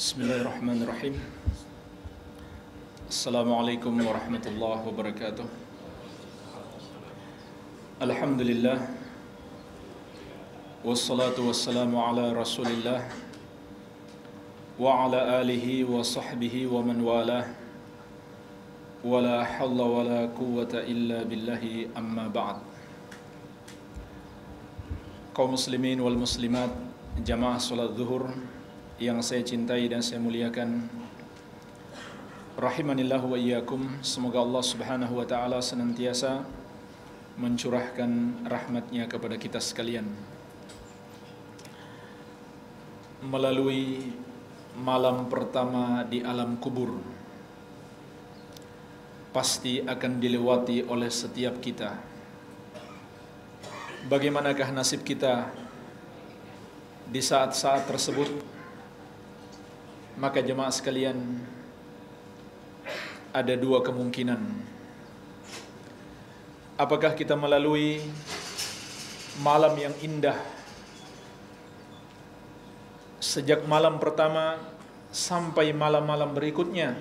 Bismillahirrahmanirrahim. Assalamualaikum warahmatullahi wabarakatuh. Alhamdulillah. Wassalatu wassalamu ala rasulillah wa ala alihi wa sahbihi wa man walah. Wala hawla wala quwwata illa billahi amma ba'd. Kaum muslimin wal muslimat, jamaah salat zuhur yang saya cintai dan saya muliakan, rahimanillahu wa iyyakum. Semoga Allah subhanahu wa ta'ala senantiasa mencurahkan rahmatnya kepada kita sekalian. Melalui malam pertama di alam kubur, pasti akan dilewati oleh setiap kita. Bagaimanakah nasib kita di saat-saat tersebut? Maka jemaah sekalian, ada dua kemungkinan. Apakah kita melalui malam yang indah sejak malam pertama sampai malam-malam berikutnya,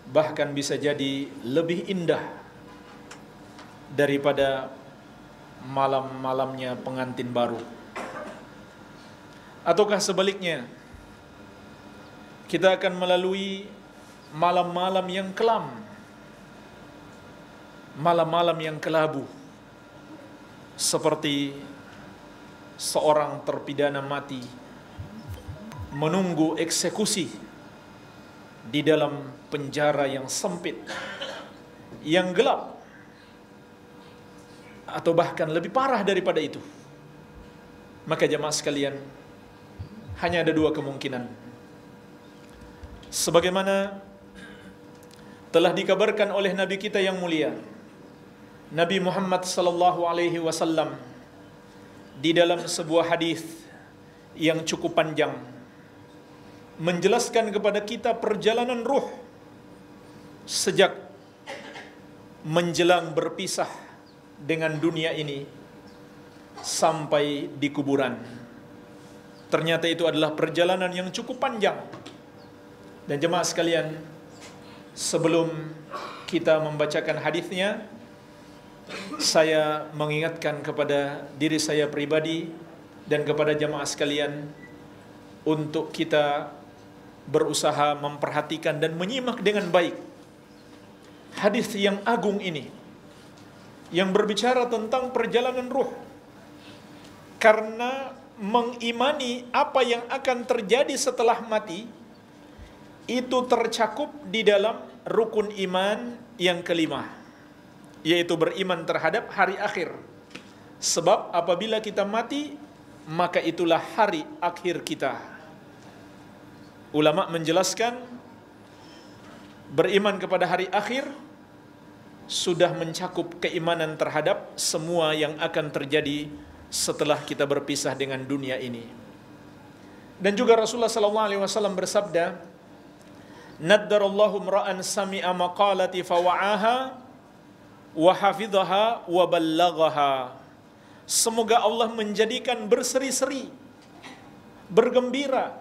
bahkan bisa jadi lebih indah daripada malam-malamnya pengantin baru. Ataukah sebaliknya, kita akan melalui malam-malam yang kelam, malam-malam yang kelabu, seperti seorang terpidana mati menunggu eksekusi di dalam penjara yang sempit, yang gelap, atau bahkan lebih parah daripada itu. Maka jemaah sekalian, hanya ada dua kemungkinan. Sebagaimana telah dikabarkan oleh Nabi kita yang mulia, Nabi Muhammad sallallahu alaihi wasallam, di dalam sebuah hadis yang cukup panjang, menjelaskan kepada kita perjalanan ruh sejak menjelang berpisah dengan dunia ini sampai di kuburan. Ternyata itu adalah perjalanan yang cukup panjang. Dan jemaah sekalian, sebelum kita membacakan hadisnya, saya mengingatkan kepada diri saya pribadi dan kepada jemaah sekalian untuk kita berusaha memperhatikan dan menyimak dengan baik hadis yang agung ini, yang berbicara tentang perjalanan ruh. Karena mengimani apa yang akan terjadi setelah mati itu tercakup di dalam rukun iman yang kelima, yaitu beriman terhadap hari akhir. Sebab apabila kita mati, maka itulah hari akhir kita. Ulama menjelaskan, beriman kepada hari akhir sudah mencakup keimanan terhadap semua yang akan terjadi setelah kita berpisah dengan dunia ini. Dan juga Rasulullah SAW bersabda, "Naddarallahu mra'an sami'a maqalati fawa'aha wa hafidhaha wa ballaghaha." Semoga Allah menjadikan berseri-seri, bergembira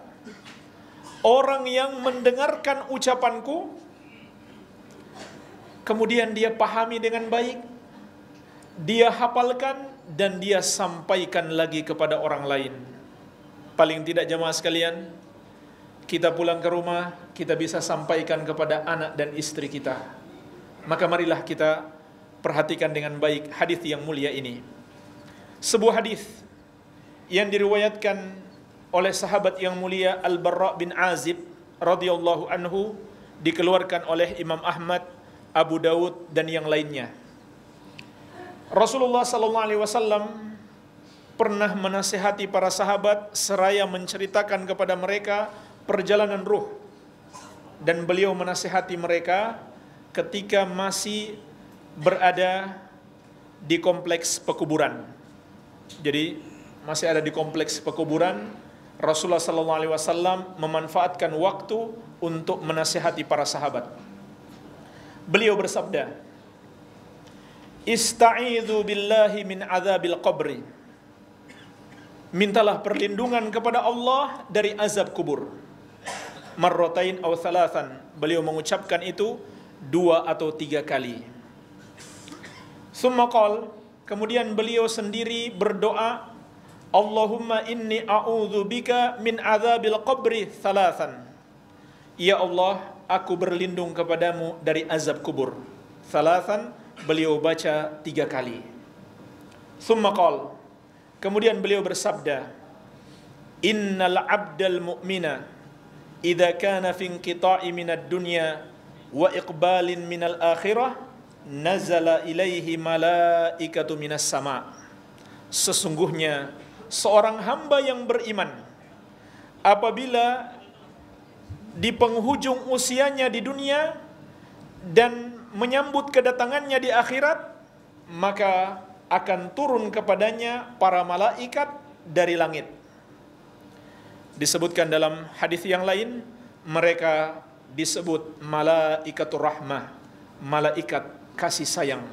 orang yang mendengarkan ucapanku, kemudian dia pahami dengan baik, dia hafalkan, dan dia sampaikan lagi kepada orang lain. Paling tidak jemaah sekalian, kita pulang ke rumah, kita bisa sampaikan kepada anak dan istri kita. Maka marilah kita perhatikan dengan baik hadis yang mulia ini. Sebuah hadis yang diriwayatkan oleh sahabat yang mulia Al-Barra bin Azib radhiyallahu anhu, dikeluarkan oleh Imam Ahmad, Abu Daud, dan yang lainnya. Rasulullah sallallahu alaihi wasallam pernah menasihati para sahabat seraya menceritakan kepada mereka perjalanan ruh, dan beliau menasihati mereka ketika masih berada di kompleks pekuburan. Jadi masih ada di kompleks pekuburan, Rasulullah SAW memanfaatkan waktu untuk menasihati para sahabat. Beliau bersabda, "Ista'idzu billahi min adzabil qabri." Mintalah perlindungan kepada Allah dari azab kubur. marratain aw thalathan. Beliau mengucapkan itu 2 atau 3 kali. Summa qala, kemudian beliau sendiri berdoa, Allahumma inni a'udzubika min azabil qabri thalathan. Ya Allah, aku berlindung kepadamu dari azab kubur. Thalathan, beliau baca 3 kali. Summa qala, kemudian beliau bersabda, Innal abdal mu'mina idza kana fi inqita'i minad dunya wa iqbalin minal akhirah nazala ilaihi malaikatu minas sama. Sesungguhnya seorang hamba yang beriman apabila di penghujung usianya di dunia dan menyambut kedatangannya di akhirat, maka akan turun kepadanya para malaikat dari langit. Disebutkan dalam hadis yang lain, mereka disebut malaikatur rahmah, malaikat kasih sayang.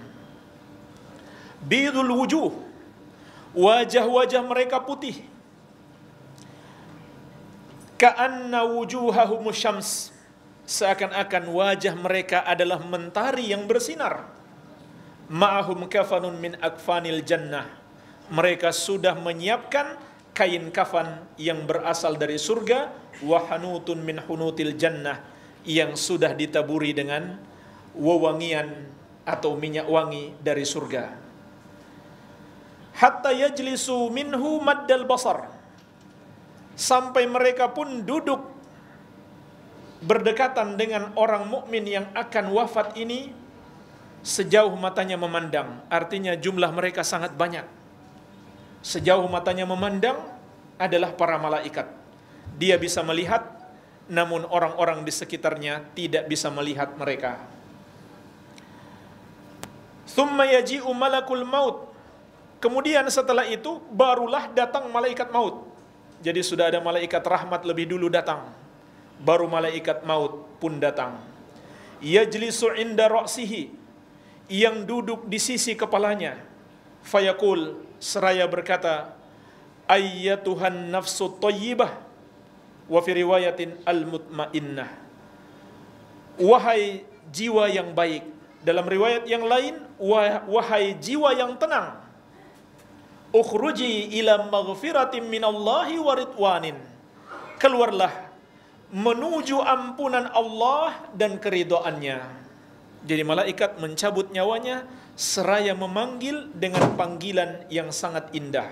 Bidul wujuh, wajah-wajah mereka putih. Ka'anna wujuhahum syams, seakan-akan wajah mereka adalah mentari yang bersinar. Ma'ahum kafanun min akfanil jannah, mereka sudah menyiapkan kain kafan yang berasal dari surga, wa hanutun min hunutil jannah, yang sudah ditaburi dengan wewangian atau minyak wangi dari surga. Hatta yajlisu minhu maddal basar, sampai mereka pun duduk berdekatan dengan orang mukmin yang akan wafat ini sejauh matanya memandang. Artinya jumlah mereka sangat banyak. Sejauh matanya memandang adalah para malaikat. Dia bisa melihat, namun orang-orang di sekitarnya tidak bisa melihat mereka. Thumma yaji'u malakul maut, kemudian setelah itu barulah datang malaikat maut. Jadi sudah ada malaikat rahmat lebih dulu datang, baru malaikat maut pun datang. Yajlisu inda ra'sihi, yang duduk di sisi kepalanya. Fayaqul, seraya berkata, ayyatuhan nafsu thayyibah, wa fi riwayatin al-mutmainnah, wahai jiwa yang baik. Dalam riwayat yang lain, wahai jiwa yang tenang, ukhruji ila maghfiratin minallahi wa ridwanin, keluarlah menuju ampunan Allah dan keridhaannya. Jadi malaikat mencabut nyawanya seraya memanggil dengan panggilan yang sangat indah.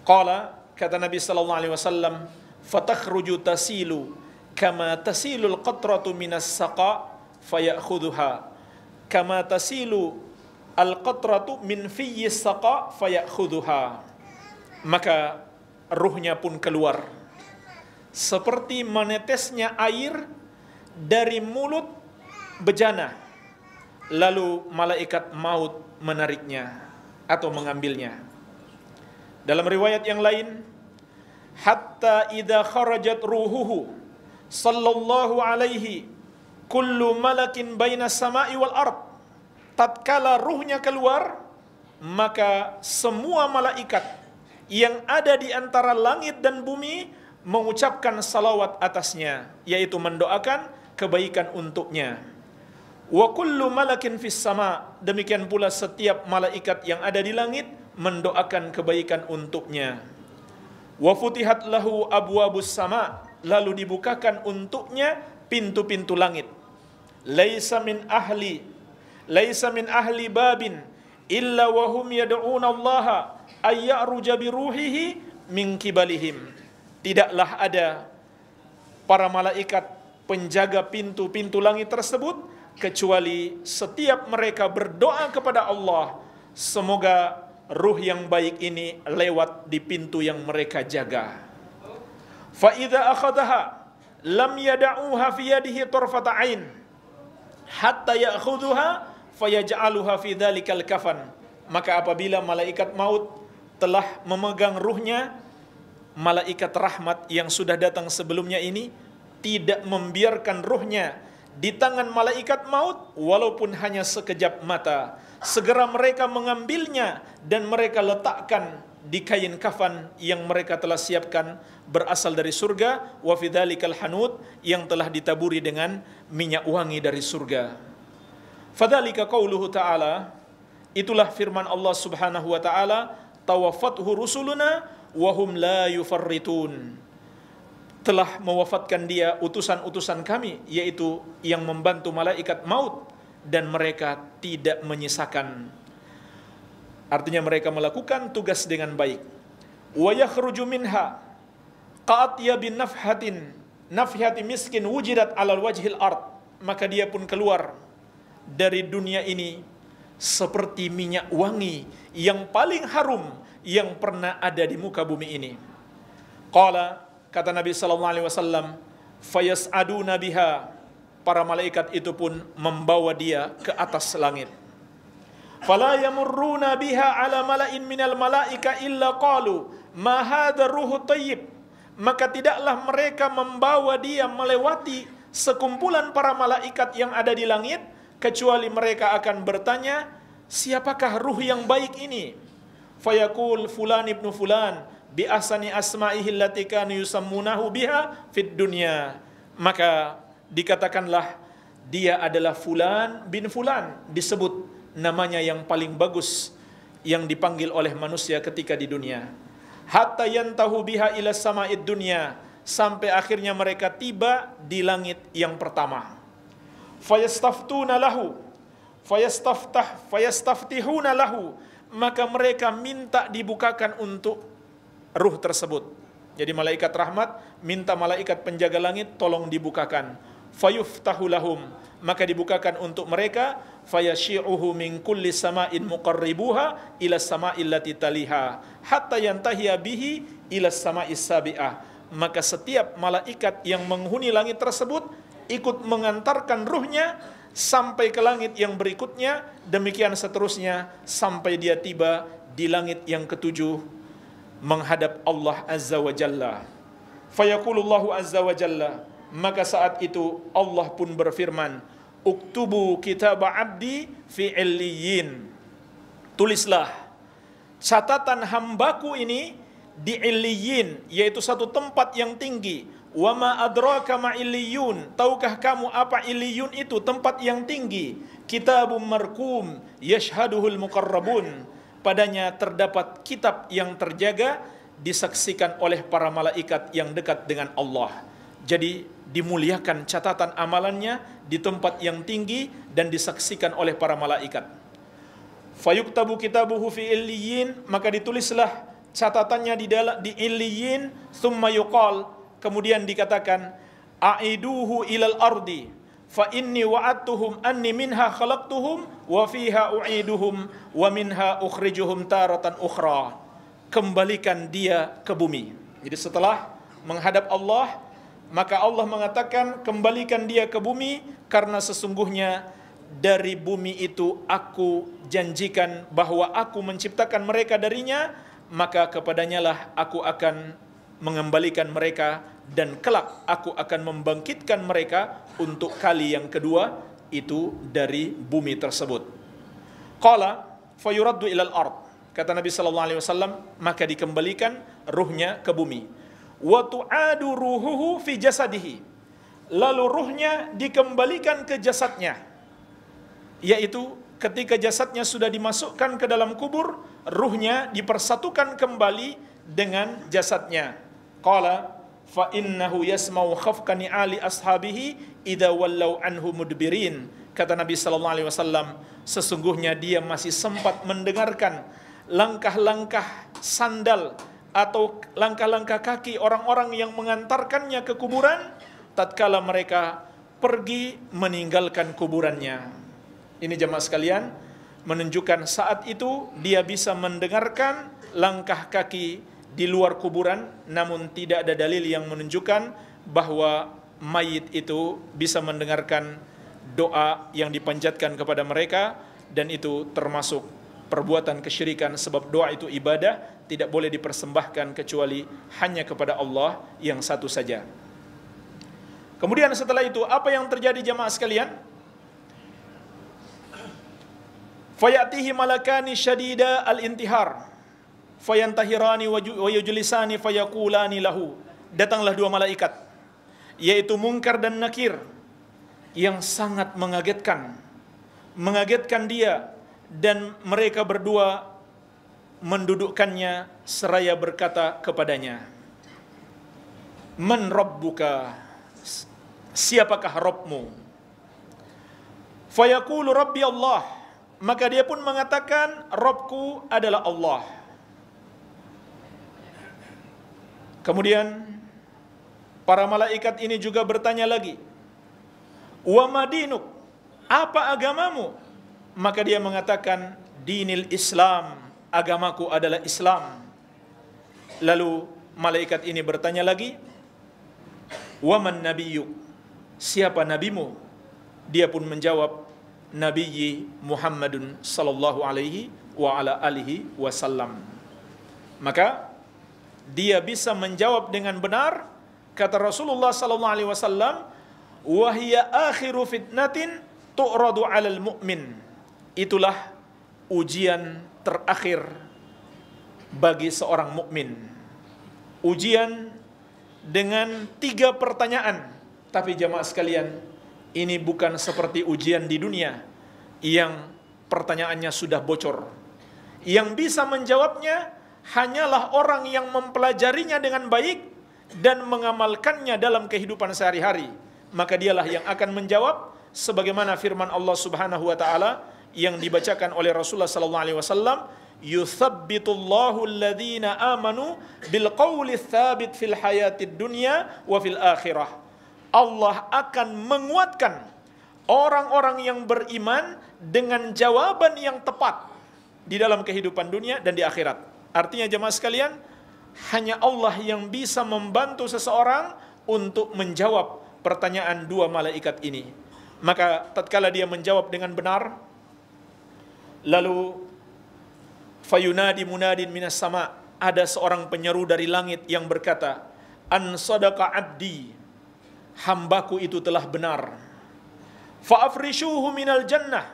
Qala, kata Nabi sallallahu alaihi wasallam, fatakhruju tasilu kama tasilul qatratu minas saqa fayakhudhuha kama tasilu al-qatratu min fiyyis saqa fayakhudhuha. Maka ruhnya pun keluar seperti menetesnya air dari mulut bejana, lalu malaikat maut menariknya atau mengambilnya. Dalam riwayat yang lain, hatta idza kharajat ruhuhu sallallahu alaihi kullu malakin baina samai wal ard, tatkala ruhnya keluar, maka semua malaikat yang ada di antara langit dan bumi mengucapkan salawat atasnya, yaitu mendoakan kebaikan untuknya. Wa kullu malakin fis sama, demikian pula setiap malaikat yang ada di langit mendoakan kebaikan untuknya. Wa futihat lahu abwabus sama, lalu dibukakan untuknya pintu-pintu langit. Laisa min ahli babin illa wa hum yad'una Allah ay ya'ruja bi ruhihi min kibalihim. Tidaklah ada para malaikat penjaga pintu-pintu langit tersebut kecuali setiap mereka berdoa kepada Allah, semoga ruh yang baik ini lewat di pintu yang mereka jaga. Fa idza akhadhaha lam yad'uha fi yadihi tarfata ain hatta ya'khudhuha fayaj'aluha fi dzalikal kafan. Maka apabila malaikat maut telah memegang ruhnya, malaikat rahmat yang sudah datang sebelumnya ini tidak membiarkan ruhnya di tangan malaikat maut walaupun hanya sekejap mata. Segera mereka mengambilnya dan mereka letakkan di kain kafan yang mereka telah siapkan berasal dari surga, wa fi dzalikal hanud, yang telah ditaburi dengan minyak wangi dari surga. Fadzalika qauluhu ta'ala, itulah firman Allah Subhanahu wa taala, tawaffathu rusuluna wa hum la yufarritun. Telah mewafatkan dia utusan-utusan kami, yaitu yang membantu malaikat maut, dan mereka tidak menyisakan. Artinya mereka melakukan tugas dengan baik. Wa yakhruju minha qa'atya bin nafhati miskin wujidat alal wajhil ard. Maka dia pun keluar dari dunia ini seperti minyak wangi yang paling harum yang pernah ada di muka bumi ini. Qala, kata Nabi sallallahu alaihi wasallam, fayas'aduna biha, para malaikat itu pun membawa dia ke atas langit. Fala yamurruna biha ala mala'in minal malaika illa qalu ma hadha ruhu thayyib. Maka tidaklah mereka membawa dia melewati sekumpulan para malaikat yang ada di langit, kecuali mereka akan bertanya, siapakah ruh yang baik ini? Fayaqul fulan ibnu fulan bi ahsani asma'ihi allati kanu yusammunahu biha fid dunya. Maka dikatakanlah dia adalah fulan bin fulan, disebut namanya yang paling bagus yang dipanggil oleh manusia ketika di dunia. Hatta yantahu biha ila sama'id dunya, sampai akhirnya mereka tiba di langit yang pertama. Fayastaftuna lahu fayastaftihuna lahu, maka mereka minta dibukakan untuk ruh tersebut. Jadi malaikat rahmat minta malaikat penjaga langit tolong dibukakan. Fayuftahu lahum, maka dibukakan untuk mereka. Fayashi'uhu min kulli sama'in muqarribuha ila sama'il lati taliha hatta yantahiya bihi ila sama'is sabi'ah. Maka setiap malaikat yang menghuni langit tersebut ikut mengantarkan ruhnya sampai ke langit yang berikutnya, demikian seterusnya sampai dia tiba di langit yang ketujuh menghadap Allah Azza wa Jalla. Fayaqulullahu Azza wa Jalla, maka saat itu Allah pun berfirman, uktubu kitab abdi fi illiyin. Tulislah catatan hambaku ini di illiyin, yaitu satu tempat yang tinggi. Wa ma adraka ma illiyun, tahukah kamu apa illiyun itu? Tempat yang tinggi. Kitabum marqum yashhaduhul muqarrabun, padanya terdapat kitab yang terjaga, disaksikan oleh para malaikat yang dekat dengan Allah. Jadi dimuliakan catatan amalannya di tempat yang tinggi dan disaksikan oleh para malaikat. Fayuktabu kitabuhu fi illiyin, maka ditulislah catatannya di illiyin. Thumma yuqal, kemudian dikatakan, aiduhu ilal ardi fa inni wa'adtuhum anni minha khalaqtuhum wa fiha u'iduhum wa minha ukhrijuhum taratan ukhra. Kembalikan dia ke bumi. Jadi setelah menghadap Allah, maka Allah mengatakan, kembalikan dia ke bumi, karena sesungguhnya dari bumi itu aku janjikan bahwa aku menciptakan mereka darinya, maka kepadanya lah aku akan mengembalikan mereka, dan kelak aku akan membangkitkan mereka untuk kali yang kedua, itu dari bumi tersebut. Qala fayuraddu ilal ard, kata Nabi sallallahu alaihi wasallam, maka dikembalikan ruhnya ke bumi. Wa tu'adu ruhuhu fi jasadihi, lalu ruhnya dikembalikan ke jasadnya, yaitu ketika jasadnya sudah dimasukkan ke dalam kubur, ruhnya dipersatukan kembali dengan jasadnya. Qala fa innahu yasma'u khafqa ni'ali ashabihi idza wallau anhu mudbirin, kata Nabi sallallahu alaihi wasallam, sesungguhnya dia masih sempat mendengarkan langkah-langkah sandal atau langkah-langkah kaki orang-orang yang mengantarkannya ke kuburan tatkala mereka pergi meninggalkan kuburannya. Ini jemaah sekalian menunjukkan saat itu dia bisa mendengarkan langkah kaki di luar kuburan, namun tidak ada dalil yang menunjukkan bahwa mayit itu bisa mendengarkan doa yang dipanjatkan kepada mereka, dan itu termasuk perbuatan kesyirikan, sebab doa itu ibadah, tidak boleh dipersembahkan kecuali hanya kepada Allah yang satu saja. Kemudian setelah itu apa yang terjadi jemaah sekalian? Fayatihi malakani syadida al-intihar fayantahirani wa yujlisani fayaqulani lahu. Datanglah dua malaikat, yaitu Munkar dan Nakir, yang sangat mengagetkan dia, dan mereka berdua mendudukkannya seraya berkata kepadanya, Man rabbuka, siapakah Rabbmu? Fayaqulu Rabbi Allah, maka dia pun mengatakan, Rabbku adalah Allah. Kemudian para malaikat ini juga bertanya lagi, Wa madinuk, apa agamamu? Maka dia mengatakan, Dinil Islam, agamaku adalah Islam. Lalu malaikat ini bertanya lagi, Wa man nabiyyuk, siapa nabimu? Dia pun menjawab, Nabiyyi Muhammadun sallallahu alaihi wa ala alihi wasallam. Maka dia bisa menjawab dengan benar. Kata Rasulullah sallallahu alaihi wasallam, wa hiya akhiru fitnatin tu'radu 'alal mu'min. Itulah ujian terakhir bagi seorang mukmin. Ujian dengan 3 pertanyaan. Tapi jamaah sekalian, ini bukan seperti ujian di dunia yang pertanyaannya sudah bocor. Yang bisa menjawabnya hanyalah orang yang mempelajarinya dengan baik dan mengamalkannya dalam kehidupan sehari-hari. Maka dialah yang akan menjawab sebagaimana firman Allah Subhanahu wa taala yang dibacakan oleh Rasulullah sallallahu alaihi wasallam, yuthabbitullahu alladhina amanu bil qawli tsabit fil hayatid dunya wa fil akhirah. Allah akan menguatkan orang-orang yang beriman dengan jawaban yang tepat di dalam kehidupan dunia dan di akhirat. Artinya jemaah sekalian, hanya Allah yang bisa membantu seseorang untuk menjawab pertanyaan 2 malaikat ini. Maka tatkala dia menjawab dengan benar, lalu fayunadi munadin minas sama, ada seorang penyeru dari langit yang berkata, An sadaqa abdi, hambaku itu telah benar. Fa'afrishuhu minal jannah,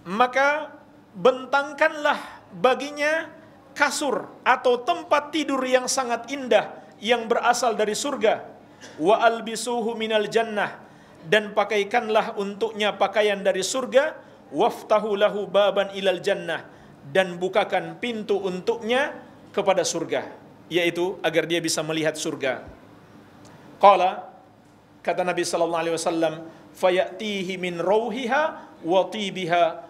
maka bentangkanlah baginya kasur atau tempat tidur yang sangat indah yang berasal dari surga. Wa albisuhu minal jannah, dan pakaikanlah untuknya pakaian dari surga. Waftahu lahu baban ilal jannah, dan bukakan pintu untuknya kepada surga, yaitu agar dia bisa melihat surga. Qala, kata Nabi sallallahu alaihi wasallam, fayatihi min rauhiha wa tibiha,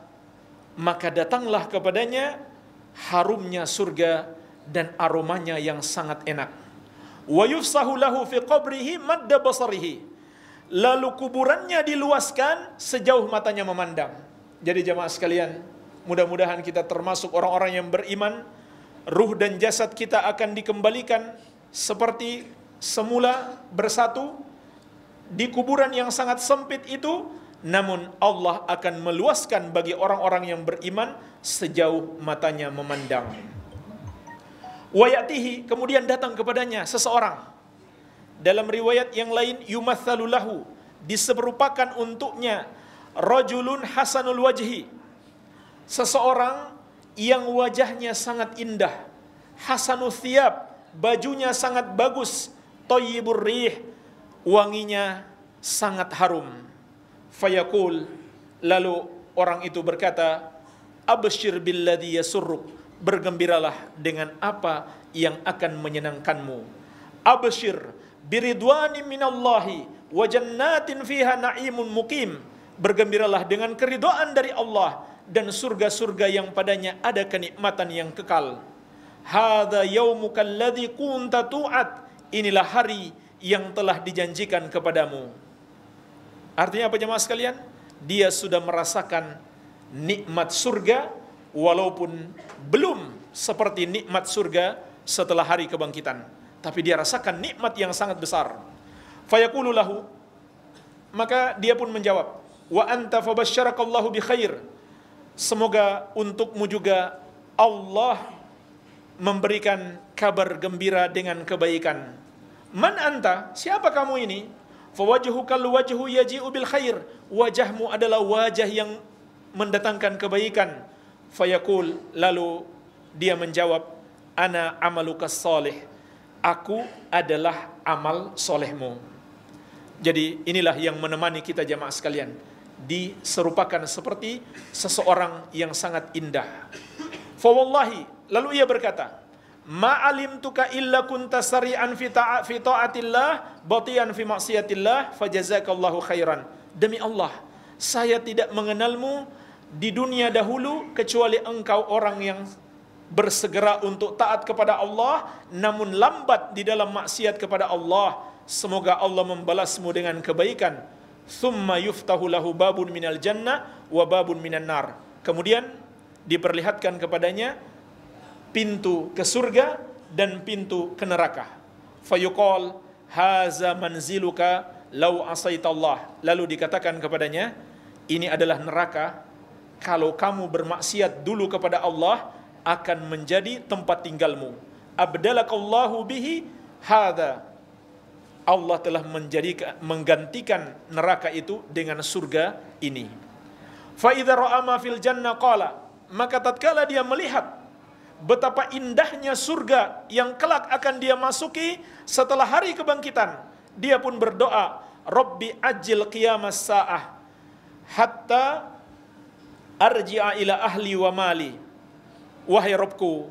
maka datanglah kepadanya harumnya surga dan aromanya yang sangat enak. Wa yufsahu lahu fi qabrihi madda basarihi, lalu kuburannya diluaskan sejauh matanya memandang. Jadi jemaah sekalian, mudah-mudahan kita termasuk orang-orang yang beriman. Ruh dan jasad kita akan dikembalikan seperti semula bersatu di kuburan yang sangat sempit itu, namun Allah akan meluaskan bagi orang-orang yang beriman sejauh matanya memandang. Wa ya'tihi, kemudian datang kepadanya seseorang. Dalam riwayat yang lain, yumatsalu lahu, diserupakan untuknya rajulun hasanul wajhi, seseorang yang wajahnya sangat indah, hasanul thiyab, bajunya sangat bagus, thayyibur rih, wanginya sangat harum. Fayaqul, lalu orang itu berkata, abshir billadhi yasurruk, bergembiralah dengan apa yang akan menyenangkanmu. Abshir biridwani minallahi wa jannatin fiha na'imun muqim, bergembiralah dengan keridhaan dari Allah dan surga-surga yang padanya ada kenikmatan yang kekal. Hadza yaumuka alladzi kunta tu'ad, inilah hari yang telah dijanjikan kepadamu. Artinya apa jemaah sekalian? Dia sudah merasakan nikmat surga walaupun belum seperti nikmat surga setelah hari kebangkitan, tapi dia rasakan nikmat yang sangat besar. Fayaqulu lahu, maka dia pun menjawab, wa anta fabasyarakallahu bi khair, semoga untukmu juga Allah memberikan kabar gembira dengan kebaikan. Man anta, siapa kamu ini? Fawajhukal wajhu yaji'u bil khair, wajahmu adalah wajah yang mendatangkan kebaikan. Fayaqul, lalu dia menjawab, ana amalukas soleh, aku adalah amal solehmu. Jadi inilah yang menemani kita jamaah sekalian, diserupakan seperti seseorang yang sangat indah. Fa wallahi, lalu ia berkata, ma alimtuka illa kunta sari'an fi ta'atillah batian fi maksiatillah fajazakallahu khairan. Demi Allah, saya tidak mengenalmu di dunia dahulu kecuali engkau orang yang bersegera untuk taat kepada Allah namun lambat di dalam maksiat kepada Allah. Semoga Allah membalasmu dengan kebaikan. Thumma yuftahu lahu babun minal jannah wa babun minan nar. Kemudian diperlihatkan kepadanya pintu ke surga dan pintu ke neraka. Fayuqal haza manziluka law asaitallah. Lalu dikatakan kepadanya, ini adalah neraka, kalau kamu bermaksiat dulu kepada Allah akan menjadi tempat tinggalmu. Abdalakallahu bihi hadza. Allah telah menggantikan neraka itu dengan surga ini. Fa idza ra'a ma fil jannah qala, maka tatkala dia melihat betapa indahnya surga yang kelak akan dia masuki setelah hari kebangkitan, dia pun berdoa, Rabbi ajil qiyamas sa'ah hatta arji'a ila ahli wa mali. Wahai Rabbku,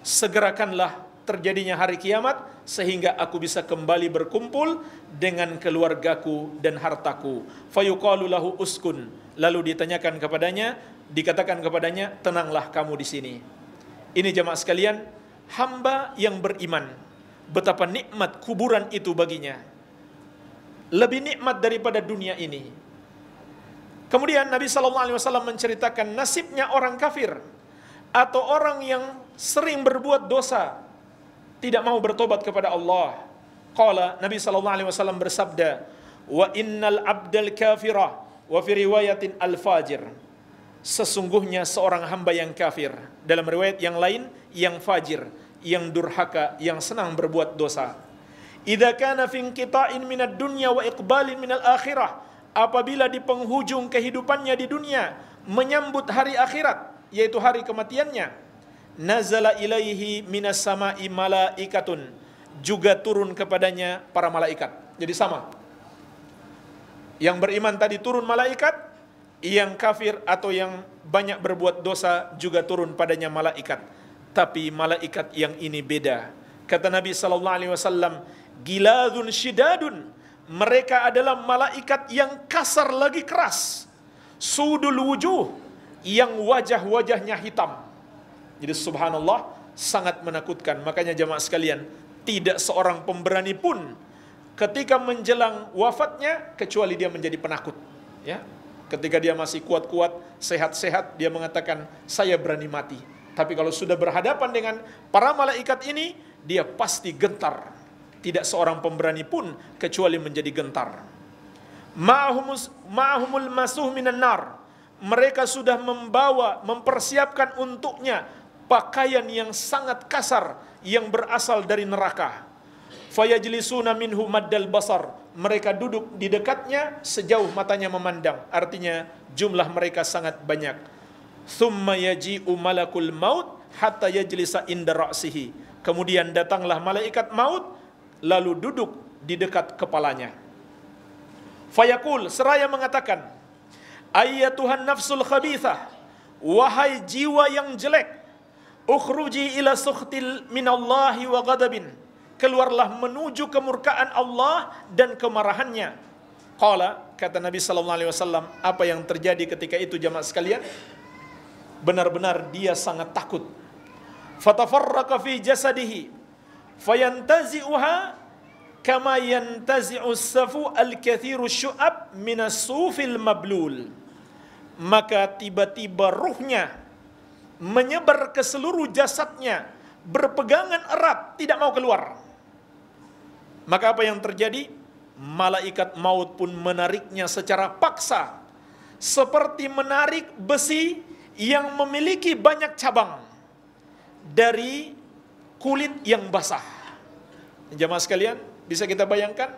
segerakanlah terjadinya hari kiamat sehingga aku bisa kembali berkumpul dengan keluargaku dan hartaku. Fayuqalu lahu uskun. Lalu ditanyakan kepadanya, dikatakan kepadanya, tenanglah kamu di sini. Ini jemaah sekalian, hamba yang beriman, betapa nikmat kuburan itu baginya. Lebih nikmat daripada dunia ini. Kemudian Nabi SAW menceritakan nasibnya orang kafir atau orang yang sering berbuat dosa, tidak mau bertobat kepada Allah. Qala, Nabi SAW bersabda, wa innal abdal kafira wa fi riwayatin al-fajir. Sesungguhnya seorang hamba yang kafir, dalam riwayat yang lain yang fajir, yang durhaka, yang senang berbuat dosa. Idza kana fi inqita'in minad dunya wa iqbalin minal akhirah, apabila di penghujung kehidupannya di dunia menyambut hari akhirat, yaitu hari kematiannya, nazala ilaihi minas sama'i malaikatun, juga turun kepadanya para malaikat. Jadi sama, yang beriman tadi turun malaikat, yang kafir atau yang banyak berbuat dosa juga turun padanya malaikat. Tapi malaikat yang ini beda. Kata Nabi SAW, giladun syidadun, mereka adalah malaikat yang kasar lagi keras. Sudul wujuh, yang wajah-wajahnya hitam. Jadi subhanallah, sangat menakutkan. Makanya jamaah sekalian, tidak seorang pemberani pun ketika menjelang wafatnya kecuali dia menjadi penakut. Ya, ketika dia masih kuat-kuat, sehat-sehat, dia mengatakan saya berani mati. Tapi kalau sudah berhadapan dengan para malaikat ini, dia pasti gentar. Tidak seorang pemberani pun kecuali menjadi gentar. Ma'ahumul masuh minan nar. Mereka sudah mempersiapkan untuknya pakaian yang sangat kasar yang berasal dari neraka. Fayajlisuna minhu maddal basar. Mereka duduk di dekatnya sejauh matanya memandang. Artinya jumlah mereka sangat banyak. Thumma yaji'u malakul maut hatta yajlisa inda ra'sihi. Kemudian datanglah malaikat maut lalu duduk di dekat kepalanya. Fayaqul, seraya mengatakan, ayyatuhan nafsul khabithah, wahai jiwa yang jelek, ukhruji ila sukhtil minallahi wa ghadabin, keluarlah menuju kemurkaan Allah dan kemarahannya. Qala, kata Nabi SAW, apa yang terjadi ketika itu jamaah sekalian? Benar-benar dia sangat takut. Fatafarraqa fi jasadihi fayantazi'uha kama yantazi'u safu al-kathiru syu'ab minas sufil mablul. Maka tiba-tiba ruhnya menyebar ke seluruh jasadnya, berpegangan erat, tidak mau keluar. Maka apa yang terjadi? Malaikat maut pun menariknya secara paksa, seperti menarik besi yang memiliki banyak cabang dari kulit yang basah. Jamaah sekalian, bisa kita bayangkan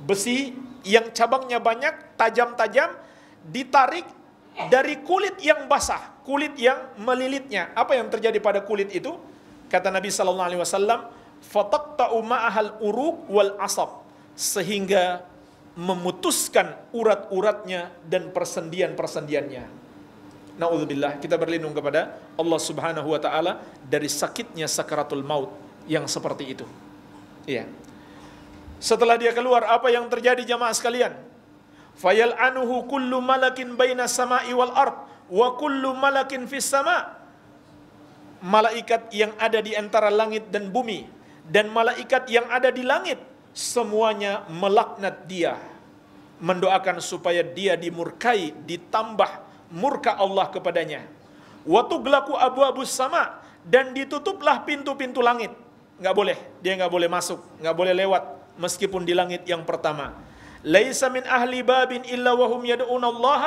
besi yang cabangnya banyak, tajam-tajam, ditarik dari kulit yang basah, kulit yang melilitnya. Apa yang terjadi pada kulit itu? Kata Nabi sallallahu alaihi wasallam, "Fataqta'u ma'ahal uruq wal asab." Sehingga memutuskan urat-uratnya dan persendian-persendiannya. Na'udzubillah, kita berlindung kepada Allah Subhanahu wa taala dari sakitnya sakaratul maut yang seperti itu. Iya. Setelah dia keluar, apa yang terjadi jamaah sekalian? Fayal'anuhu kullu malakin baina sama'i wal ard wa kullu malakin fis sama'. Malaikat yang ada di antara langit dan bumi dan malaikat yang ada di langit semuanya melaknat dia, mendoakan supaya dia dimurkai, ditambah murka Allah kepadanya. Wa tughlaqu abwabus sama', dan ditutuplah pintu-pintu langit. Enggak boleh, dia enggak boleh masuk, enggak boleh lewat meskipun di langit yang pertama. Laisa min ahli babin illa wa hum yad'una Allah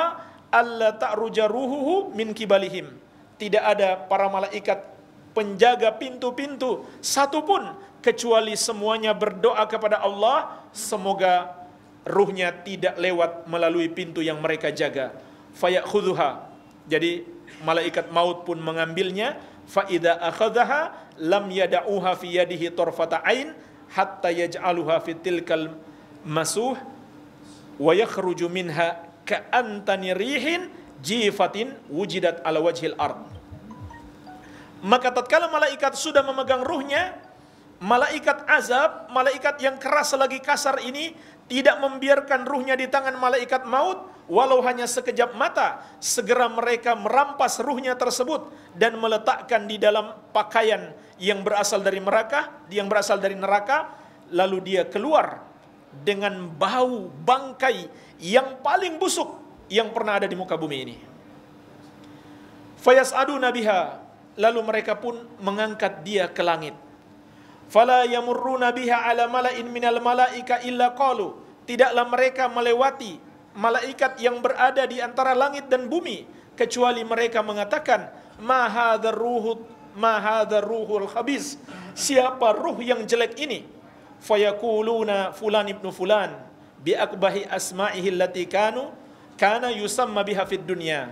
alla ta'ruja ruhuhu min kibalihim. Tidak ada para malaikat penjaga pintu-pintu satupun kecuali semuanya berdoa kepada Allah semoga ruhnya tidak lewat melalui pintu yang mereka jaga. Fayakhudhuha. Jadi malaikat maut pun mengambilnya. Fa idza akhadhaha lam yada'uha fi yadihi tarfata ain hatta yaj'aluha fi tilkal masuh wa yakhruju minha ka'antani rihin jifatin wujidat ala wajhil ard. Maka tatkala malaikat sudah memegang ruhnya, malaikat azab, malaikat yang keras lagi kasar ini tidak membiarkan ruhnya di tangan malaikat maut walau hanya sekejap mata. Segera mereka merampas ruhnya tersebut dan meletakkan di dalam pakaian yang berasal dari neraka, lalu dia keluar dengan bau bangkai yang paling busuk yang pernah ada di muka bumi ini. Fayas'aduna biha, lalu mereka pun mengangkat dia ke langit. Fala yamurruna biha ala mala'in minal malaika illa qalu, tidaklah mereka melewati malaikat yang berada di antara langit dan bumi kecuali mereka mengatakan ma hadzal ruhul khabis, siapa ruh yang jelek ini? Fayaquluna fulan ibnu fulan bi akbahi asma'ihi allati kana yusamma biha fid dunya.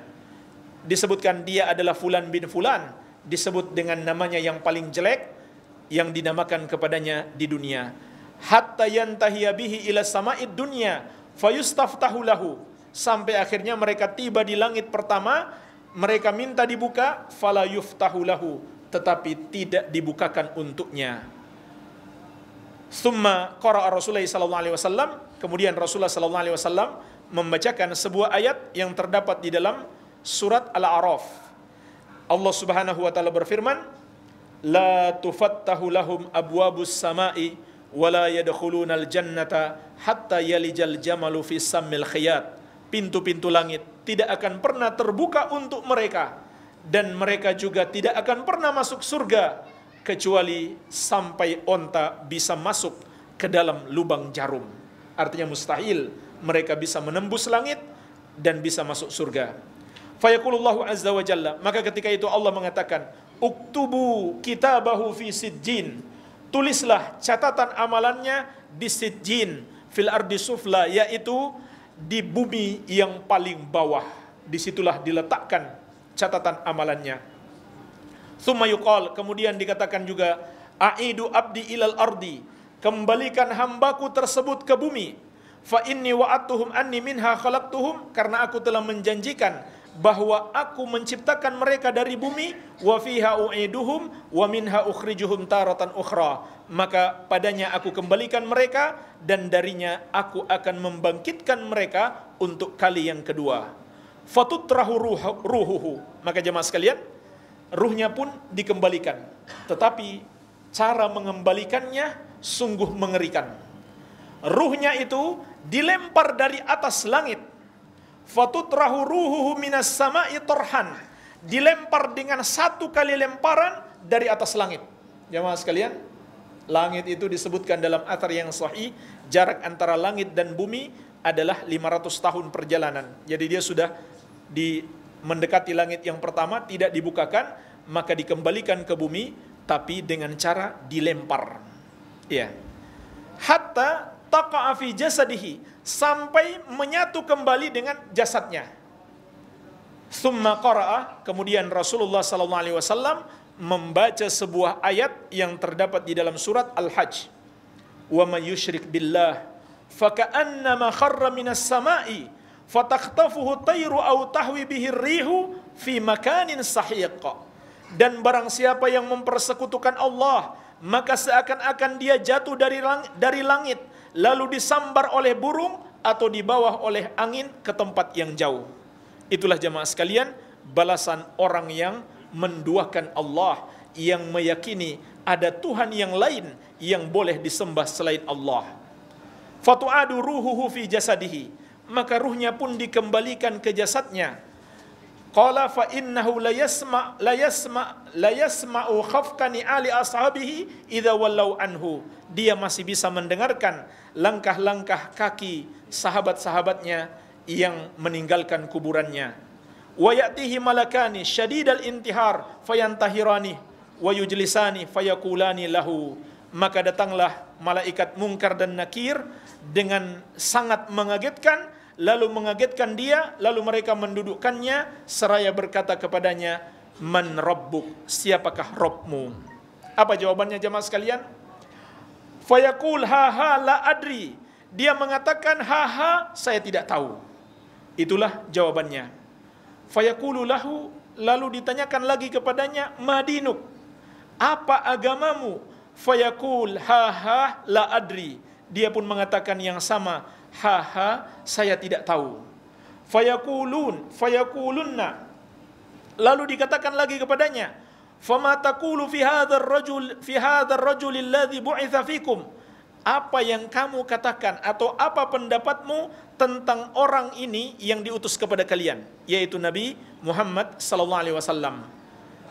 Disebutkan dia adalah fulan bin fulan, disebut dengan namanya yang paling jelek yang dinamakan kepadanya di dunia. Hatta yantahiya bihi ila sama'id dunya fayustaftahu lahu, sampai akhirnya mereka tiba di langit pertama, mereka minta dibuka, fala yuftahu lahu, tetapi tidak dibukakan untuknya. Summa qara'a Rasulullah sallallahu alaihi wasallam, kemudian Rasulullah sallallahu alaihi wasallam membacakan sebuah ayat yang terdapat di dalam surat Al-A'raf. Allah Subhanahu wa taala berfirman, la tufattahu lahum abwabus sama'i wala yadkhulunal jannata hatta yalijal jamalu fi sammil khiyat. Pintu-pintu langit tidak akan pernah terbuka untuk mereka dan mereka juga tidak akan pernah masuk surga kecuali sampai onta bisa masuk ke dalam lubang jarum. Artinya mustahil mereka bisa menembus langit dan bisa masuk surga. Fayaqulullahu azza wa jalla, maka ketika itu Allah mengatakan, uktubu kitabahu fi sijjin, tulislah catatan amalannya di sijjin fil ardi sufla, yaitu di bumi yang paling bawah. Disitulah diletakkan catatan amalannya. Tsumma yuqal, kemudian dikatakan juga, aidu abdi ilal ardi, kembalikan hambaku tersebut ke bumi. Fa inni wa'adtuhum anni minha khalaqtuhum, karena aku telah menjanjikan bahwa aku menciptakan mereka dari bumi, wa fiha u'iduhum wa minha ukhrijuhum taratan ukhra, maka padanya aku kembalikan mereka dan darinya aku akan membangkitkan mereka untuk kali yang kedua. Fatutrahu ruhuhu, maka jemaah sekalian, ruhnya pun dikembalikan, tetapi cara mengembalikannya sungguh mengerikan. Ruhnya itu dilempar dari atas langit. Fatutrahu ruhuhu minas sama'i torhan, dilempar dengan satu kali lemparan dari atas langit. Jemaah sekalian, langit itu disebutkan dalam athar yang sahih, jarak antara langit dan bumi adalah 500 tahun perjalanan. Jadi dia sudah mendekati langit yang pertama, tidak dibukakan, maka dikembalikan ke bumi, tapi dengan cara dilempar. Ya. Hatta taqa'a fi jasadihi, sampai menyatu kembali dengan jasadnya. Tsumma qara'a, kemudian Rasulullah sallallahu alaihi wasallam membaca sebuah ayat yang terdapat di dalam surat Al-Hajj. Wa may yusyrik billah faka'annama kharra minas sama'i fatakhtafuhu tayru aw tahwi bihi rihu fi makanin sahiq. Dan barang siapa yang mempersekutukan Allah, maka seakan-akan dia jatuh dari langit lalu disambar oleh burung atau dibawa oleh angin ke tempat yang jauh. Itulah jamaah sekalian balasan orang yang menduakan Allah, yang meyakini ada Tuhan yang lain yang boleh disembah selain Allah. Fatu'adu ruhuhu fi jasadihi, maka ruhnya pun dikembalikan ke jasadnya. Qala fa innahu la yasma'u khafqani ali ashabihi idza wallau anhu. Dia masih bisa mendengarkan langkah-langkah kaki sahabat-sahabatnya yang meninggalkan kuburannya. Wa ya'tihi malakani syadidal intihar fayantahirani wa yujlisani fayaqulani lahu. Maka datanglah malaikat Munkar dan Nakir dengan sangat mengagetkan, lalu mengagetkan dia, lalu mereka mendudukkannya seraya berkata kepadanya, man rabbuk, siapakah Rabbmu? Apa jawabannya jemaah sekalian? Fayaqul ha la adri. Dia mengatakan ha saya tidak tahu. Itulah jawabannya. Fayaqulu lahu, lalu ditanyakan lagi kepadanya, madinuk, apa agamamu? Fayaqul ha la adri. Dia pun mengatakan yang sama, ha saya tidak tahu. Fayaqulunna, lalu dikatakan lagi kepadanya, fama taqulu fi hadzal rajul alladhi bu'itsa fikum. Apa yang kamu katakan atau apa pendapatmu tentang orang ini yang diutus kepada kalian, yaitu Nabi Muhammad sallallahu alaihi wasallam.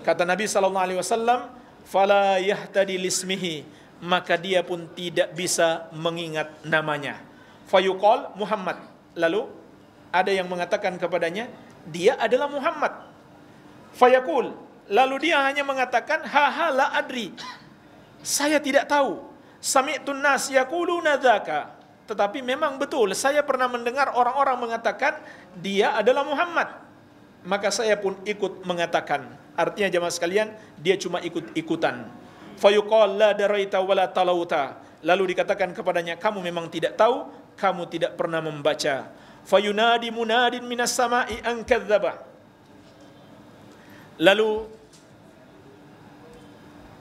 Kata Nabi sallallahu alaihi wasallam, fala yahtadi lismihi, maka dia pun tidak bisa mengingat namanya. Fayuqal Muhammad, lalu ada yang mengatakan kepadanya, dia adalah Muhammad. Fayaqul, lalu dia hanya mengatakan ha la adri, saya tidak tahu. Sami'tun nas yaquluna dzaka, tetapi memang betul saya pernah mendengar orang-orang mengatakan dia adalah Muhammad, maka saya pun ikut mengatakan. Artinya jemaah sekalian, dia cuma ikut-ikutan. Fayuqal la daraita wala talauta, lalu dikatakan kepadanya, kamu memang tidak tahu, kamu tidak pernah membaca. Fayunadi munadin minas sama'i an kadzdzaba, lalu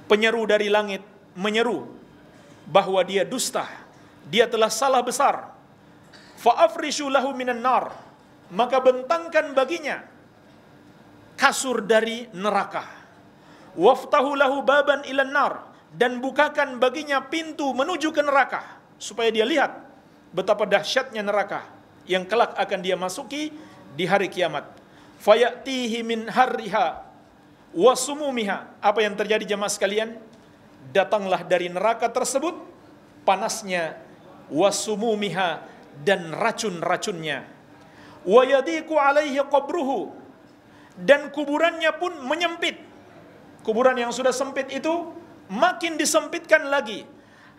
penyeru dari langit menyeru bahwa dia dusta, dia telah salah besar. Fa'afrishu lahu minan nar, maka bentangkan baginya kasur dari neraka. Waftahu lahu baban ilan nar, dan bukakan baginya pintu menuju ke neraka, supaya dia lihat betapa dahsyatnya neraka yang kelak akan dia masuki di hari kiamat. Fayatihi min harriha wa sumumiha. Apa yang terjadi jemaah sekalian? Datanglah dari neraka tersebut panasnya, wasumumiha, dan racun-racunnya. Wa yadiku alaihi qabruhu, dan kuburannya pun menyempit. Kuburan yang sudah sempit itu makin disempitkan lagi.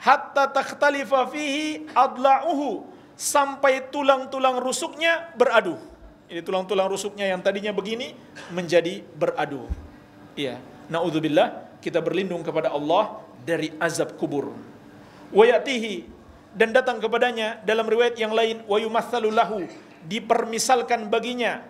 Hatta takhtalifa fihi adla'uhu, sampai tulang-tulang rusuknya beradu. Ini tulang-tulang rusuknya yang tadinya begini menjadi beradu. Iya, naudzubillah, kita berlindung kepada Allah dari azab kubur. Wa ya'tihi, dan datang kepadanya dalam riwayat yang lain, wa yumatsalu lahu, dipermisalkan baginya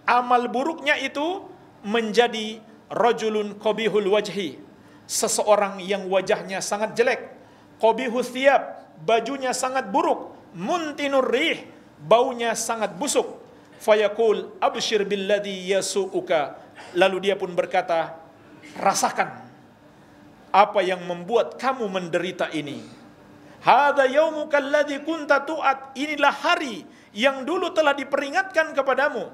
amal buruknya itu menjadi rajulun qabihul wajhi, seseorang yang wajahnya sangat jelek, qabihus thiyab, bajunya sangat buruk, muntinur rih, baunya sangat busuk. Fayaqul abshir billadhi yasu'uka, lalu dia pun berkata, rasakan apa yang membuat kamu menderita ini. Hadza yaumuka alladzi kunta tu'at, inilah hari yang dulu telah diperingatkan kepadamu.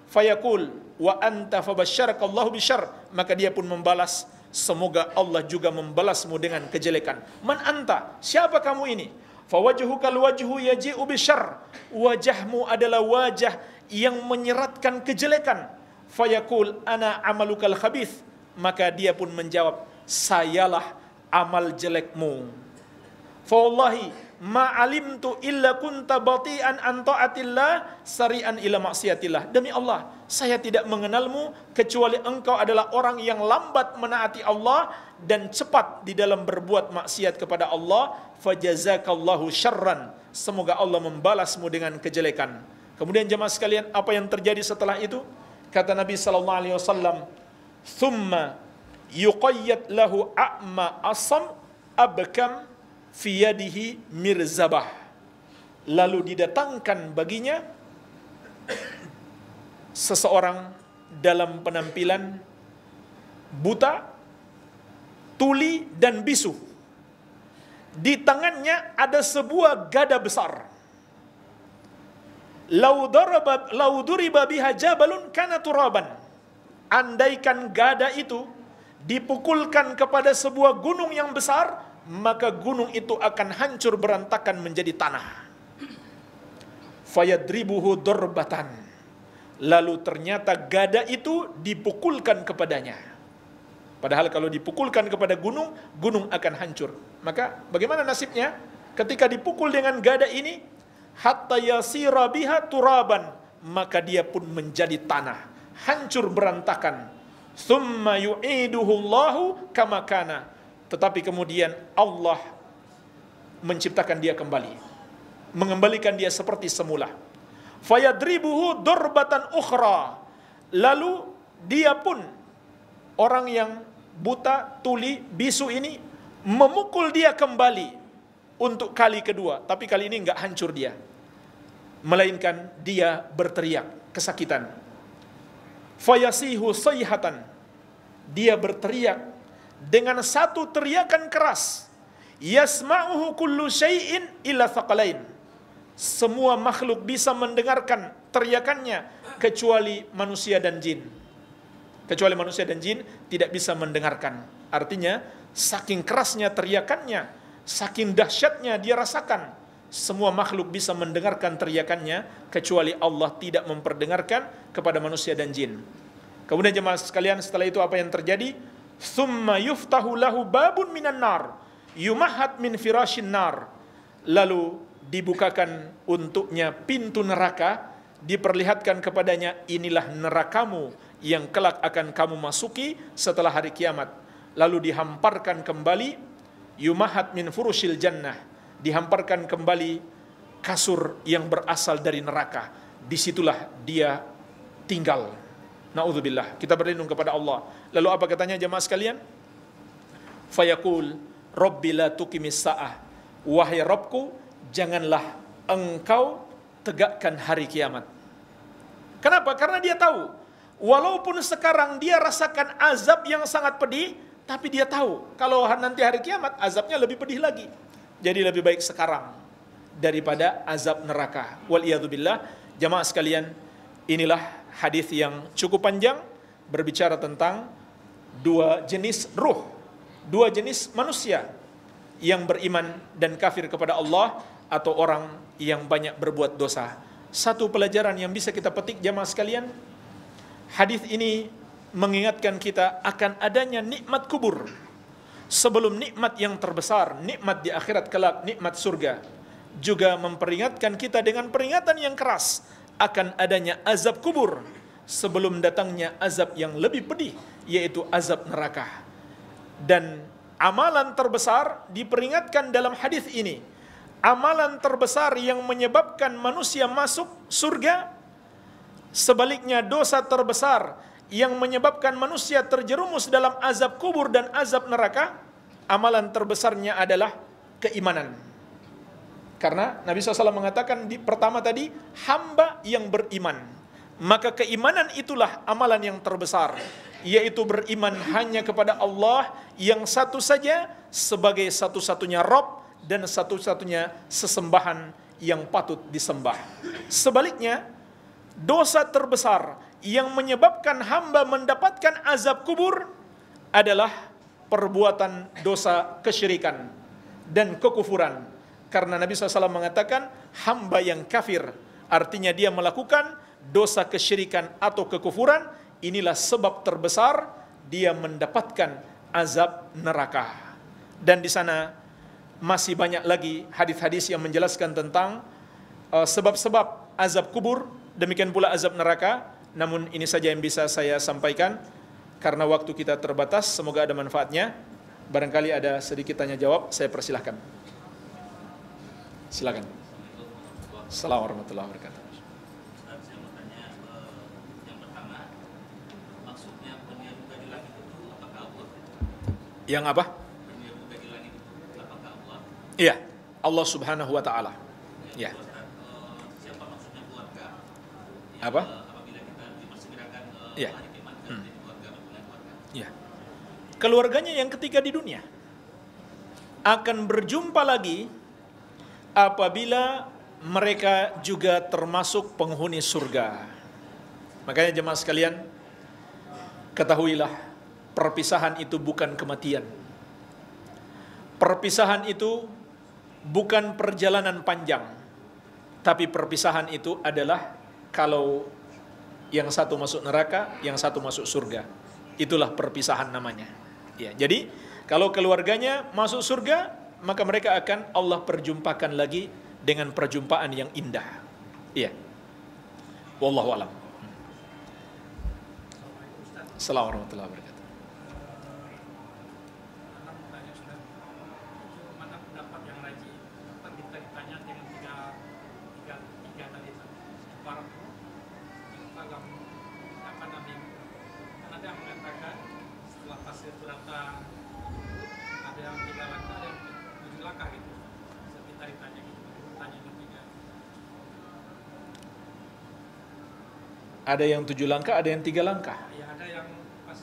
Fayaqul wa anta fabasyarakallahu bisyarr, maka dia pun membalas, semoga Allah juga membalasmu dengan kejelekan. Man anta, siapa kamu ini? Fawajhukal wajhu yaji'u bisyarr, wajahmu adalah wajah yang menyeratkan kejelekan. Fayaqul ana amalukal khabith, maka dia pun menjawab, sayalah amal jelekmu. Fawallahi ma alimtu illa kunta bati'an an ta'atillah sari'an ila maksiatillah. Demi Allah, saya tidak mengenalmu kecuali engkau adalah orang yang lambat menaati Allah dan cepat di dalam berbuat maksiat kepada Allah. Fajazakallahu syarran. Semoga Allah membalasmu dengan kejelekan. Kemudian jemaah sekalian, apa yang terjadi setelah itu? Kata Nabi sallallahu alaihi wasallam, "Tsumma yuqayyad lahu a'ma asam abkam fi yadihi mirzabah." Lalu didatangkan baginya seseorang dalam penampilan buta, tuli dan bisu. Di tangannya ada sebuah gada besar. Lau duriba biha jabalun kana turaban. Andaikan gada itu dipukulkan kepada sebuah gunung yang besar, maka gunung itu akan hancur berantakan menjadi tanah. Fayadribuhu dorbatan. Lalu ternyata gada itu dipukulkan kepadanya. Padahal kalau dipukulkan kepada gunung, gunung akan hancur. Maka bagaimana nasibnya ketika dipukul dengan gada ini? Hatta yasira biha turaban, maka dia pun menjadi tanah, hancur berantakan. Tsumma yu'iduhu Allahu kama kana. Tetapi kemudian Allah menciptakan dia kembali, mengembalikan dia seperti semula. Fayadribuhu dorbatan ukhra. Lalu dia pun, orang yang buta, tuli, bisu ini memukul dia kembali untuk kali kedua. Tapi kali ini enggak hancur dia, melainkan dia berteriak kesakitan. Fayasihu sayhatan. Dia berteriak dengan satu teriakan keras. Yasma'uhu kullu syai'in illa thaqalain. Semua makhluk bisa mendengarkan teriakannya kecuali manusia dan jin. Kecuali manusia dan jin tidak bisa mendengarkan. Artinya saking kerasnya teriakannya, saking dahsyatnya dia rasakan, semua makhluk bisa mendengarkan teriakannya kecuali Allah tidak memperdengarkan kepada manusia dan jin. Kemudian jemaah sekalian, setelah itu apa yang terjadi? Tsumma yuftahu lahu babun minan nar yumahat min firashin nar. Lalu dibukakan untuknya pintu neraka, diperlihatkan kepadanya, inilah nerakamu yang kelak akan kamu masuki setelah hari kiamat. Lalu dihamparkan kembali, yumahat min furushil jannah, dihamparkan kembali kasur yang berasal dari neraka. Disitulah dia tinggal. Na'udzubillah, kita berlindung kepada Allah. Lalu apa katanya jemaah sekalian? Fayaqul Rabbi la tuqimis sa'ah. Wahai Rabbku, janganlah engkau tegakkan hari kiamat. Kenapa? Karena dia tahu, walaupun sekarang dia rasakan azab yang sangat pedih, tapi dia tahu kalau nanti hari kiamat azabnya lebih pedih lagi. Jadi lebih baik sekarang daripada azab neraka. Waliyadzubillah. Jamaah sekalian, inilah hadis yang cukup panjang berbicara tentang dua jenis ruh, dua jenis manusia yang beriman dan kafir kepada Allah, atau orang yang banyak berbuat dosa. Satu pelajaran yang bisa kita petik jamaah sekalian, hadis ini mengingatkan kita akan adanya nikmat kubur sebelum nikmat yang terbesar, nikmat di akhirat kelak, nikmat surga. Juga memperingatkan kita dengan peringatan yang keras akan adanya azab kubur sebelum datangnya azab yang lebih pedih, yaitu azab neraka. Dan amalan terbesar diperingatkan dalam hadis ini. Amalan terbesar yang menyebabkan manusia masuk surga, sebaliknya dosa terbesar yang menyebabkan manusia terjerumus dalam azab kubur dan azab neraka, amalan terbesarnya adalah keimanan. Karena Nabi SAW mengatakan pertama tadi, hamba yang beriman. Maka keimanan itulah amalan yang terbesar, yaitu beriman hanya kepada Allah yang satu saja sebagai satu-satunya Rabb dan satu-satunya sesembahan yang patut disembah. Sebaliknya, dosa terbesar yang menyebabkan hamba mendapatkan azab kubur adalah perbuatan dosa kesyirikan dan kekufuran. Karena Nabi SAW mengatakan hamba yang kafir, artinya dia melakukan dosa kesyirikan atau kekufuran, inilah sebab terbesar dia mendapatkan azab neraka. Dan di sana masih banyak lagi hadis-hadis yang menjelaskan tentang sebab-sebab azab kubur, demikian pula azab neraka. Namun ini saja yang bisa saya sampaikan karena waktu kita terbatas. Semoga ada manfaatnya. Barangkali ada sedikit tanya jawab, saya persilahkan. Silakan. Assalamualaikum warahmatullahi wabarakatuh. Saya mau tanya, yang pertama, maksudnya penyeru gaji langit itu apakah Allah? Yang apa? Penyeru gaji langit itu apakah Allah? Iya, Allah Subhanahu wa taala. Ya. Siapa maksudnya keluarga? Apa? Apabila kita dipersegerakan Iya. hari Jumat jadi keluarga, maksudnya keluarga. Ya. Keluarganya yang ketiga di dunia akan berjumpa lagi apabila mereka juga termasuk penghuni surga. Makanya jemaah sekalian, ketahuilah perpisahan itu bukan kematian. Perpisahan itu bukan perjalanan panjang, tapi perpisahan itu adalah kalau yang satu masuk neraka, yang satu masuk surga. Itulah perpisahan namanya. Ya, jadi kalau keluarganya masuk surga, maka mereka akan Allah perjumpakan lagi dengan perjumpaan yang indah. Iya. Wallahu a'lam. Assalamualaikum warahmatullahi wabarakatuh. Mana pendapat yang rajin? Kan kita ditanya dengan tiga tadi para dalam apa namanya? Kan ada yang mengatakan setelah pasir berapa ada yang 3 langkah, ada yang 7 langkah gitu. Kita ditanya gitu, tanya yang tiga. Ada yang 7 langkah, ada yang 3 langkah. Ya ada yang pas.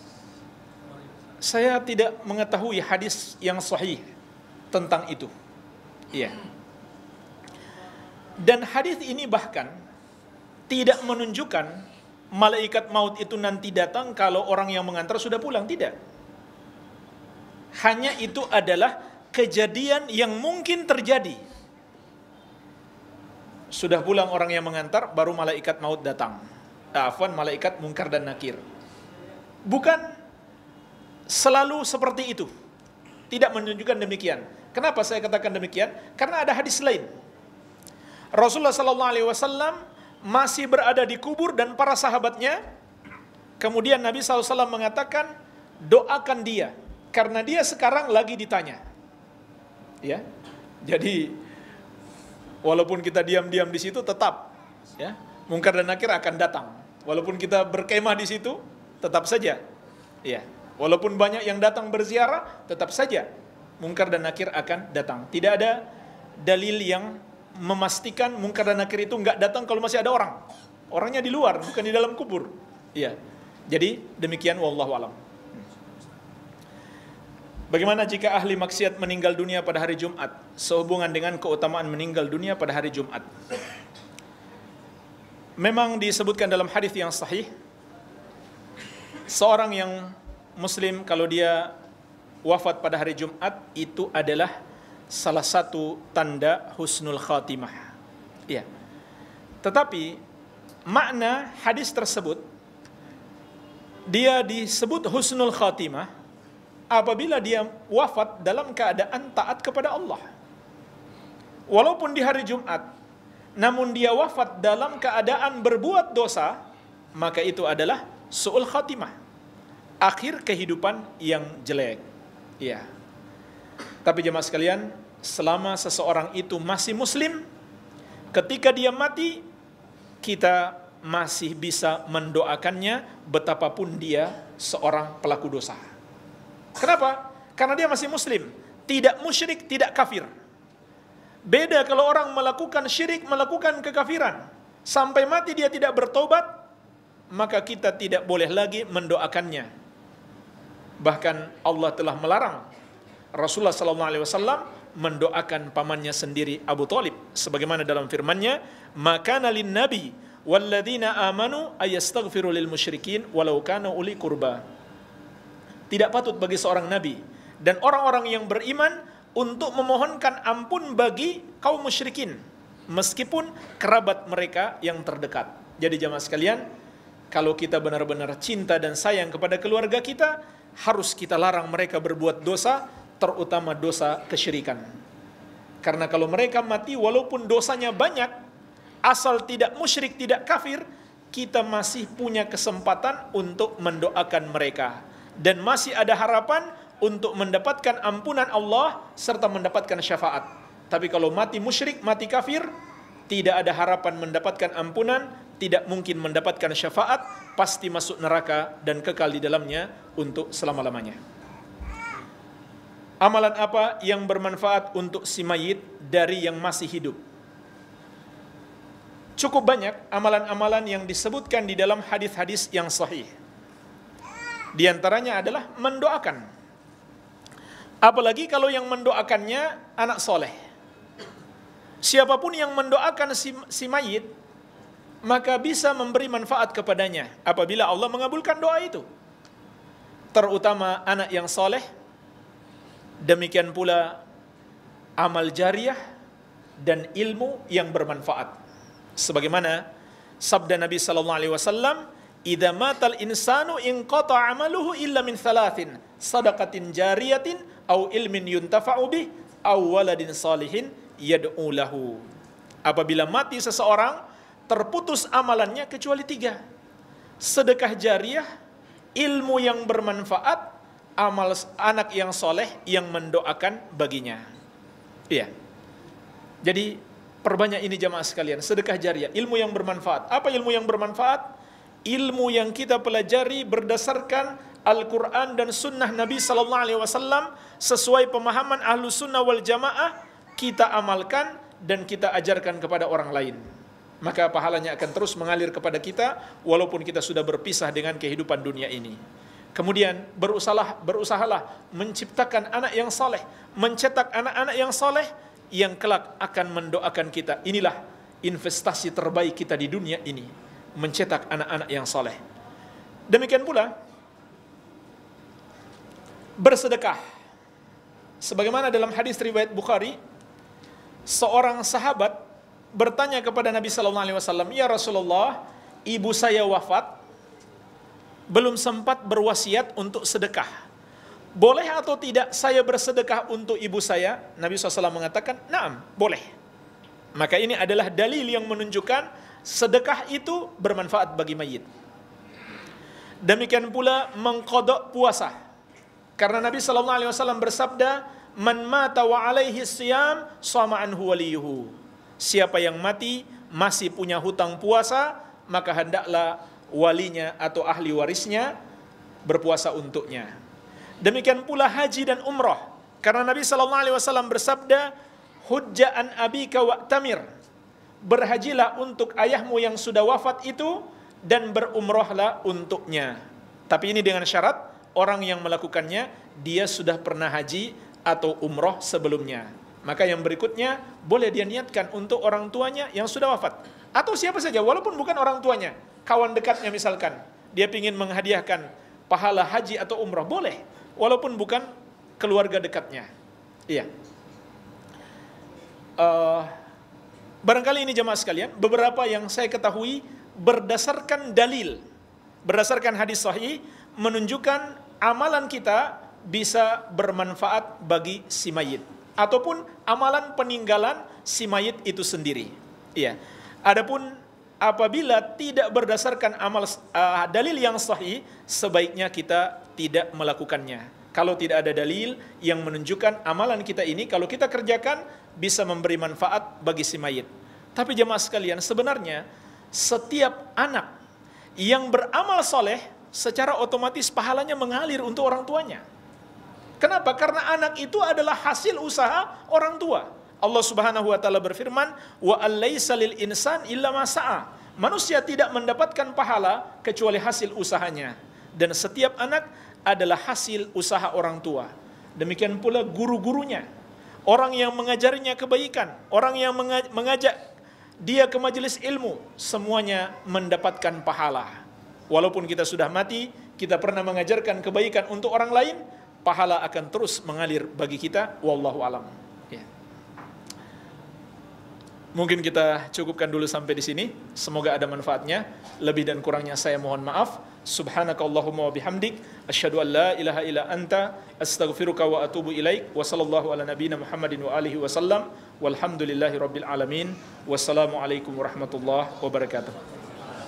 Saya tidak mengetahui hadis yang sahih tentang itu. Iya. Dan hadis ini bahkan tidak menunjukkan malaikat maut itu nanti datang kalau orang yang mengantar sudah pulang, tidak. Hanya itu adalah kejadian yang mungkin terjadi. Sudah pulang orang yang mengantar, baru malaikat maut datang. Afwan, malaikat Munkar dan Nakir. Bukan selalu seperti itu. Tidak menunjukkan demikian. Kenapa saya katakan demikian? Karena ada hadis lain. Rasulullah SAW masih berada di kubur dan para sahabatnya. Kemudian Nabi SAW mengatakan, doakan dia, karena dia sekarang lagi ditanya. Ya, jadi walaupun kita diam-diam di situ, tetap ya Munkar dan Nakir akan datang. Walaupun kita berkemah di situ, tetap saja. Ya, walaupun banyak yang datang berziarah, tetap saja Munkar dan Nakir akan datang. Tidak ada dalil yang memastikan Munkar dan Nakir itu nggak datang kalau masih ada orang. Orangnya di luar, bukan di dalam kubur. Iya. Jadi demikian, wallahu alam. Bagaimana jika ahli maksiat meninggal dunia pada hari Jumat sehubungan dengan keutamaan meninggal dunia pada hari Jumat? Memang disebutkan dalam hadis yang sahih, seorang yang muslim kalau dia wafat pada hari Jumat itu adalah salah satu tanda husnul khatimah. Ya. Tetapi makna hadis tersebut, dia disebut husnul khatimah apabila dia wafat dalam keadaan taat kepada Allah. Walaupun di hari Jumat, namun dia wafat dalam keadaan berbuat dosa, maka itu adalah su'ul khatimah, akhir kehidupan yang jelek. Ya. Tapi jemaah sekalian, selama seseorang itu masih muslim, ketika dia mati, kita masih bisa mendoakannya betapapun dia seorang pelaku dosa. Kenapa? Karena dia masih muslim, tidak musyrik, tidak kafir. Beda kalau orang melakukan syirik, melakukan kekafiran, sampai mati dia tidak bertobat, maka kita tidak boleh lagi mendoakannya. Bahkan Allah telah melarang Rasulullah SAW mendoakan pamannya sendiri Abu Thalib, sebagaimana dalam firman-Nya, "Makana lin-nabi walladzina amanu ayastaghfiru lil musyrikin walau kanu uli qurba." Tidak patut bagi seorang nabi dan orang-orang yang beriman untuk memohonkan ampun bagi kaum musyrikin, meskipun kerabat mereka yang terdekat. Jadi jamaah sekalian, kalau kita benar-benar cinta dan sayang kepada keluarga kita, harus kita larang mereka berbuat dosa, terutama dosa kesyirikan. Karena kalau mereka mati walaupun dosanya banyak, asal tidak musyrik, tidak kafir, kita masih punya kesempatan untuk mendoakan mereka. Dan masih ada harapan untuk mendapatkan ampunan Allah serta mendapatkan syafaat. Tapi kalau mati musyrik, mati kafir, tidak ada harapan mendapatkan ampunan, tidak mungkin mendapatkan syafaat, pasti masuk neraka dan kekal di dalamnya untuk selama-lamanya. Amalan apa yang bermanfaat untuk si mayit dari yang masih hidup? Cukup banyak amalan-amalan yang disebutkan di dalam hadis-hadis yang sahih. Di antaranya adalah mendoakan. Apalagi kalau yang mendoakannya anak soleh. Siapapun yang mendoakan si mayit, maka bisa memberi manfaat kepadanya apabila Allah mengabulkan doa itu. Terutama anak yang soleh, demikian pula amal jariah dan ilmu yang bermanfaat. Sebagaimana sabda Nabi sallallahu alaihi wasallam, "Idza matal insanu inqata 'amaluhu illa min thalathin, sadaqatin jariyatin aw ilmin yuntafa'u bih aw waladin salihin yad'u lahu." Apabila mati seseorang, terputus amalannya kecuali 3. Sedekah jariah, ilmu yang bermanfaat, amal anak yang soleh yang mendoakan baginya. Iya. Jadi perbanyak ini jamaah sekalian, sedekah jariah, ilmu yang bermanfaat. Apa ilmu yang bermanfaat? Ilmu yang kita pelajari berdasarkan Al-Quran dan Sunnah Nabi Sallallahu Alaihi Wasallam sesuai pemahaman Ahlu Sunnah wal Jamaah, kita amalkan dan kita ajarkan kepada orang lain. Maka pahalanya akan terus mengalir kepada kita walaupun kita sudah berpisah dengan kehidupan dunia ini. Kemudian berusahalah menciptakan anak yang saleh, mencetak anak-anak yang saleh yang kelak akan mendoakan kita. Inilah investasi terbaik kita di dunia ini, mencetak anak-anak yang saleh. Demikian pula bersedekah. Sebagaimana dalam hadis riwayat Bukhari, seorang sahabat bertanya kepada Nabi sallallahu alaihi wasallam, "Ya Rasulullah, ibu saya wafat, belum sempat berwasiat untuk sedekah. Boleh atau tidak saya bersedekah untuk ibu saya?" Nabi SAW mengatakan, "Naam, boleh." Maka ini adalah dalil yang menunjukkan sedekah itu bermanfaat bagi mayit. Demikian pula mengqadha puasa. Karena Nabi SAW bersabda, "Man mata wa alaihi siyam, shama anhu waliyuhu." Siapa yang mati masih punya hutang puasa, maka hendaklah walinya atau ahli warisnya berpuasa untuknya. Demikian pula haji dan umrah. Karena Nabi SAW bersabda, "Hujja an abika wa'tamir." Berhajilah untuk ayahmu yang sudah wafat itu dan berumrahlah untuknya. Tapi ini dengan syarat orang yang melakukannya dia sudah pernah haji atau umrah sebelumnya. Maka yang berikutnya boleh dia niatkan untuk orang tuanya yang sudah wafat. Atau siapa saja walaupun bukan orang tuanya, kawan dekatnya misalkan, dia ingin menghadiahkan pahala haji atau umrah, boleh, walaupun bukan keluarga dekatnya. Iya. Barangkali ini jemaah sekalian, beberapa yang saya ketahui berdasarkan dalil, berdasarkan hadis sahih, menunjukkan amalan kita bisa bermanfaat bagi si mayit, ataupun amalan peninggalan si mayit itu sendiri. Iya. Adapun apabila tidak berdasarkan dalil yang sahih, sebaiknya kita tidak melakukannya. Kalau tidak ada dalil yang menunjukkan amalan kita ini, kalau kita kerjakan, bisa memberi manfaat bagi si mayit. Tapi jemaah sekalian, sebenarnya setiap anak yang beramal soleh, secara otomatis pahalanya mengalir untuk orang tuanya. Kenapa? Karena anak itu adalah hasil usaha orang tua. Allah Subhanahu wa taala berfirman, "Wa allaisa lil insan illa ma sa'a." Manusia tidak mendapatkan pahala kecuali hasil usahanya. Dan setiap anak adalah hasil usaha orang tua. Demikian pula guru-gurunya. Orang yang mengajarinya kebaikan, orang yang mengajak dia ke majelis ilmu, semuanya mendapatkan pahala. Walaupun kita sudah mati, kita pernah mengajarkan kebaikan untuk orang lain, pahala akan terus mengalir bagi kita. Wallahu alam. Ya. Mungkin kita cukupkan dulu sampai di sini. Semoga ada manfaatnya. Lebih dan kurangnya saya mohon maaf. Subhanakallahumma wa bihamdik, asyhadu an la ilaha illa anta, astaghfiruka wa atubu ilaik. Wa sallallahu ala nabiyyina Muhammadin wa alihi wasallam. Walhamdulillahirabbil alamin. Wassalamualaikum warahmatullahi wabarakatuh.